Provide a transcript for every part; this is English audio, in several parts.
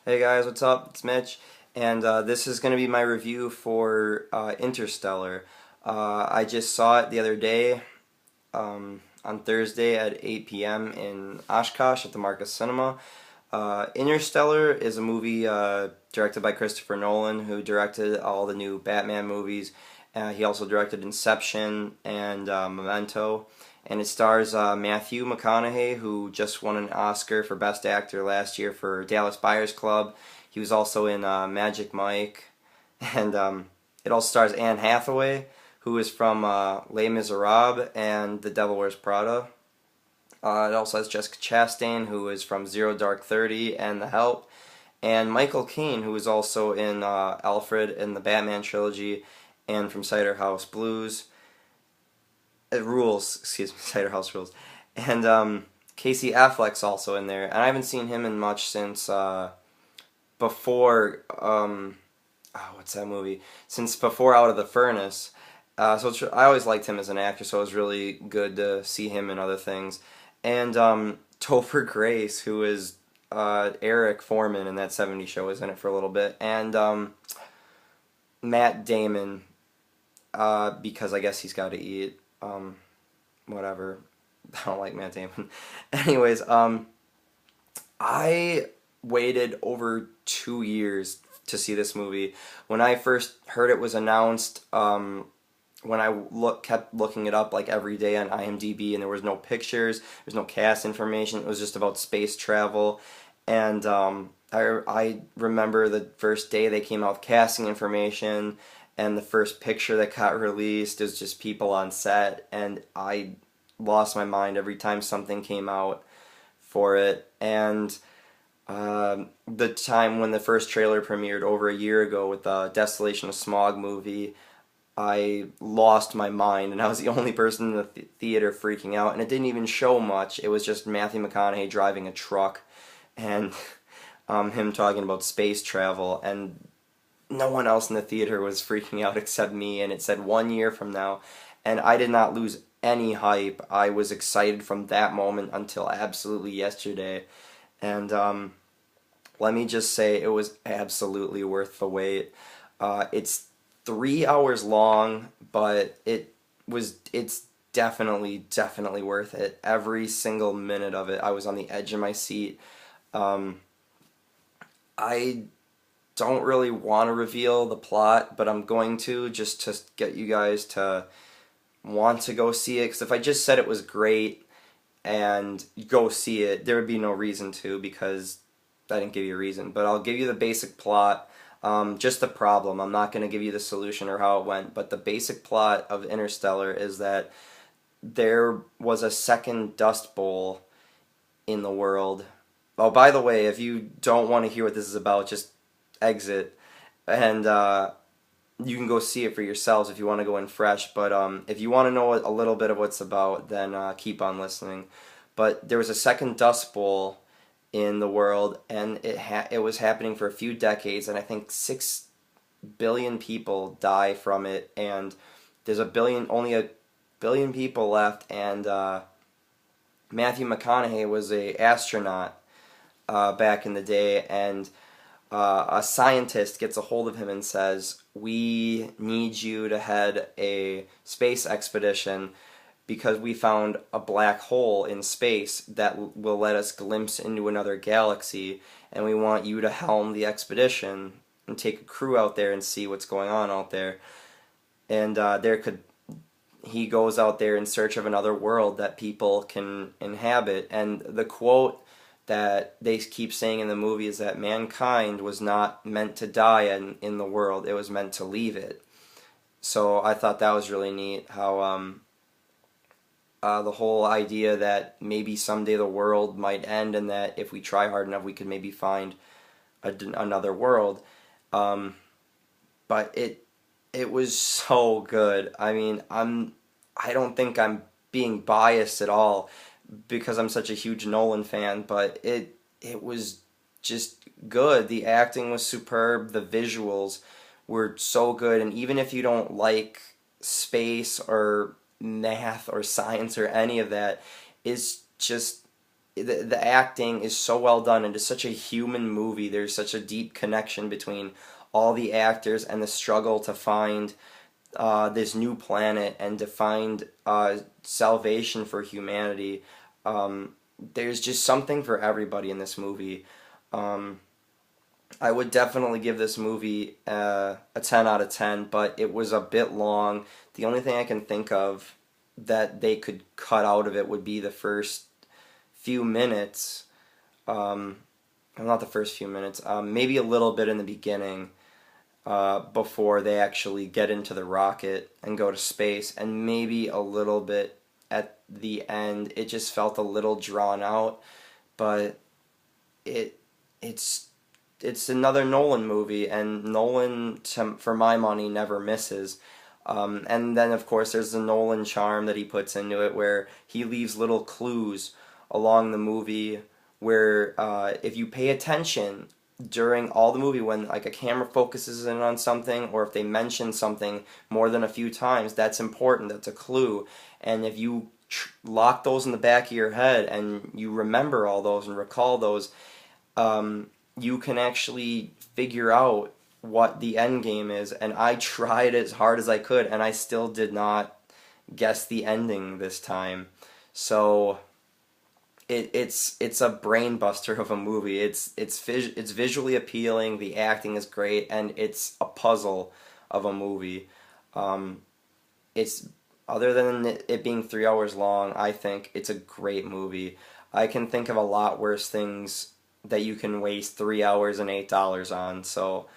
Hey guys, what's up? It's Mitch, and this is going to be my review for Interstellar. I just saw it the other day on Thursday at 8 p.m. in Oshkosh at the Marcus Cinema. Interstellar is a movie directed by Christopher Nolan, who directed all the new Batman movies. He also directed Inception and Memento. And it stars Matthew McConaughey, who just won an Oscar for Best Actor last year for Dallas Buyers Club. He was also in Magic Mike. And it also stars Anne Hathaway, who is from Les Miserables and The Devil Wears Prada. It also has Jessica Chastain, who is from Zero Dark 30 and The Help, and Michael Caine, who is also in Alfred in the Batman trilogy and from Cider House Blues. Rules, excuse me, Cider House Rules. And Casey Affleck's also in there, and I haven't seen him in much since before, what's that movie? Since before Out of the Furnace. I always liked him as an actor, so it was really good to see him in other things. And Topher Grace, who is Eric Foreman in that '70s show, is in it for a little bit. And Matt Damon, because I guess he's got to eat. Whatever. I don't like Matt Damon. Anyways, I waited over 2 years to see this movie. When I first heard it was announced, when I kept looking it up like every day on IMDb, and there was no pictures, there's no cast information. It was just about space travel, and I remember the first day they came out with casting information, and the first picture that got released was just people on set, and I lost my mind every time something came out for it. And the time when the first trailer premiered over a year ago with the Desolation of Smog movie, I lost my mind, and I was the only person in the theater freaking out, and it didn't even show much. It was just Matthew McConaughey driving a truck, and him talking about space travel, and no one else in the theater was freaking out except me, and it said 1 year from now, and I did not lose any hype. I was excited from that moment until absolutely yesterday, and let me just say it was absolutely worth the wait. It's 3 hours long, but it's definitely worth it. Every single minute of it, I was on the edge of my seat. I don't really want to reveal the plot, but I'm going to, just to get you guys to want to go see it, because if I just said it was great and go see it, there would be no reason to, because I didn't give you a reason. But I'll give you the basic plot, just the problem. I'm not going to give you the solution or how it went, but the basic plot of Interstellar is that there was a second Dust Bowl in the world. Oh, by the way, if you don't want to hear what this is about, just exit, and you can go see it for yourselves if you want to go in fresh. But if you want to know a little bit of what's about, then keep on listening. But there was a second Dust Bowl in the world, and it was happening for a few decades, and I think 6 billion people die from it, and there's only a billion people left, and Matthew McConaughey was a astronaut back in the day, and a scientist gets a hold of him and says, "We need you to head a space expedition because we found a black hole in space that will let us glimpse into another galaxy, and we want you to helm the expedition and take a crew out there and see what's going on out there." And he goes out there in search of another world that people can inhabit. And the quote that they keep saying in the movie is that mankind was not meant to die in the world, it was meant to leave it. So I thought that was really neat, how the whole idea that maybe someday the world might end, and that if we try hard enough we could maybe find another world. But it was so good. I mean, I don't think I'm being biased at all because I'm such a huge Nolan fan, but it was just good. The acting was superb, the visuals were so good, and even if you don't like space or math or science or any of that, it's just the acting is so well done. It is such a human movie. There's such a deep connection between all the actors and the struggle to find this new planet and to find salvation for humanity. There's just something for everybody in this movie. Um, I would definitely give this movie a 10 out of 10, but it was a bit long. The only thing I can think of that they could cut out of it would be the first few minutes. Um, Not the first few minutes, maybe a little bit in the beginning before they actually get into the rocket and go to space, and maybe a little bit at the end. It just felt a little drawn out, but it it's it's another Nolan movie, and Nolan, for my money, never misses. And then, of course, there's the Nolan charm that he puts into it, where he leaves little clues along the movie, where if you pay attention during all the movie, when like a camera focuses in on something, or if they mention something more than a few times, that's important. That's a clue, and if you lock those in the back of your head and you remember all those and recall those, you can actually figure out what the end game is. And I tried as hard as I could, and I still did not guess the ending this time. So it's a brain buster of a movie. It's visually appealing. The acting is great, and it's a puzzle of a movie. It's Other than it being 3 hours long, I think it's a great movie. I can think of a lot worse things that you can waste 3 hours and $8 on. So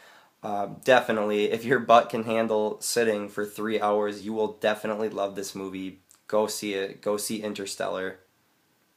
definitely, if your butt can handle sitting for 3 hours, you will definitely love this movie. Go see it. Go see Interstellar.